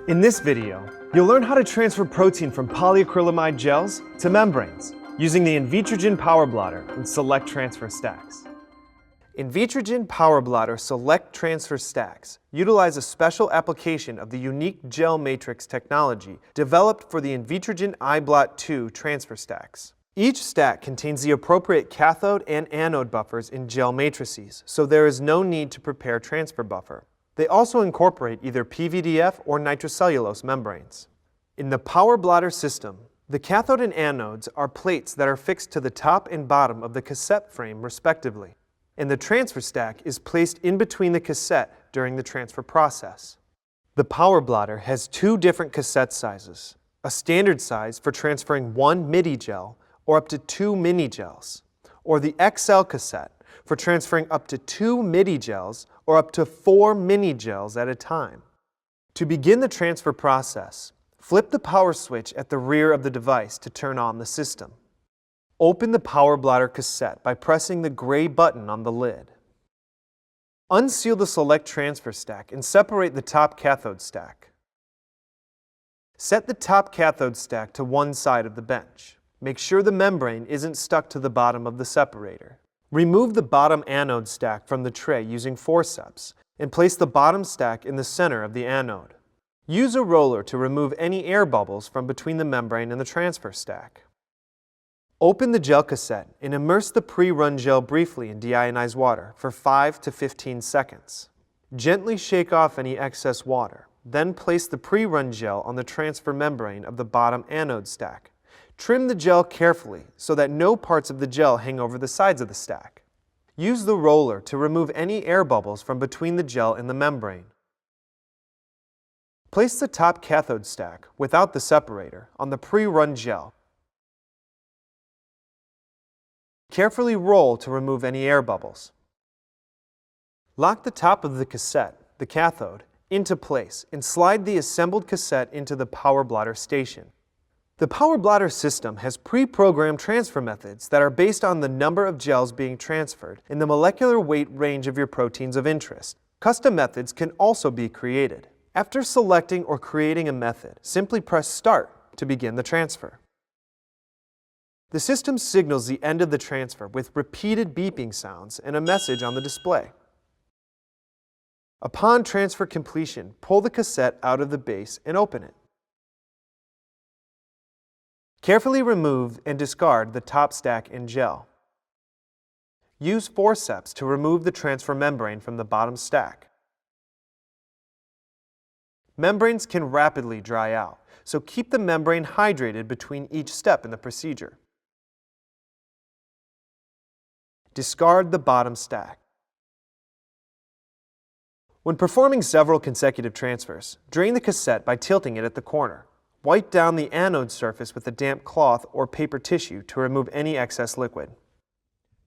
In this video, you'll learn how to transfer protein from polyacrylamide gels to membranes using the Invitrogen Power Blotter and Select Transfer Stacks. Invitrogen Power Blotter Select Transfer Stacks utilize a special application of the unique gel matrix technology developed for the Invitrogen Blot 2 transfer stacks. Each stack contains the appropriate cathode and anode buffers in gel matrices, so there is no need to prepare transfer buffer. They also incorporate either PVDF or nitrocellulose membranes. In the Power Blotter system, the cathode and anodes are plates that are fixed to the top and bottom of the cassette frame respectively, and the transfer stack is placed in between the cassette during the transfer process. The Power Blotter has two different cassette sizes, a standard size for transferring one midi gel or up to 2 mini gels, or the XL cassette for transferring up to 2 midi gels or up to 4 mini gels at a time. To begin the transfer process, flip the power switch at the rear of the device to turn on the system. Open the Power Blotter cassette by pressing the gray button on the lid. Unseal the Select Transfer Stack and separate the top cathode stack. Set the top cathode stack to one side of the bench. Make sure the membrane isn't stuck to the bottom of the separator. Remove the bottom anode stack from the tray using forceps and place the bottom stack in the center of the anode. Use a roller to remove any air bubbles from between the membrane and the transfer stack. Open the gel cassette and immerse the pre-run gel briefly in deionized water for 5 to 15 seconds. Gently shake off any excess water, then place the pre-run gel on the transfer membrane of the bottom anode stack. Trim the gel carefully so that no parts of the gel hang over the sides of the stack. Use the roller to remove any air bubbles from between the gel and the membrane. Place the top cathode stack, without the separator, on the pre-run gel. Carefully roll to remove any air bubbles. Lock the top of the cassette, the cathode, into place and slide the assembled cassette into the Power Blotter station. The Power Blotter system has pre-programmed transfer methods that are based on the number of gels being transferred and the molecular weight range of your proteins of interest. Custom methods can also be created. After selecting or creating a method, simply press Start to begin the transfer. The system signals the end of the transfer with repeated beeping sounds and a message on the display. Upon transfer completion, pull the cassette out of the base and open it. Carefully remove and discard the top stack and gel. Use forceps to remove the transfer membrane from the bottom stack. Membranes can rapidly dry out, so keep the membrane hydrated between each step in the procedure. Discard the bottom stack. When performing several consecutive transfers, drain the cassette by tilting it at the corner. Wipe down the anode surface with a damp cloth or paper tissue to remove any excess liquid.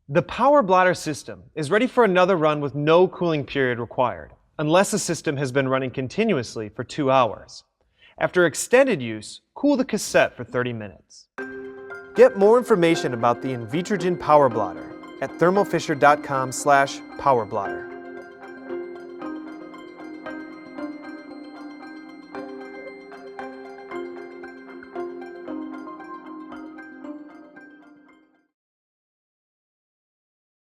The Power Blotter system is ready for another run with no cooling period required, unless the system has been running continuously for 2 hours. After extended use, cool the cassette for 30 minutes. Get more information about the Invitrogen Power Blotter at thermofisher.com/powerblotter.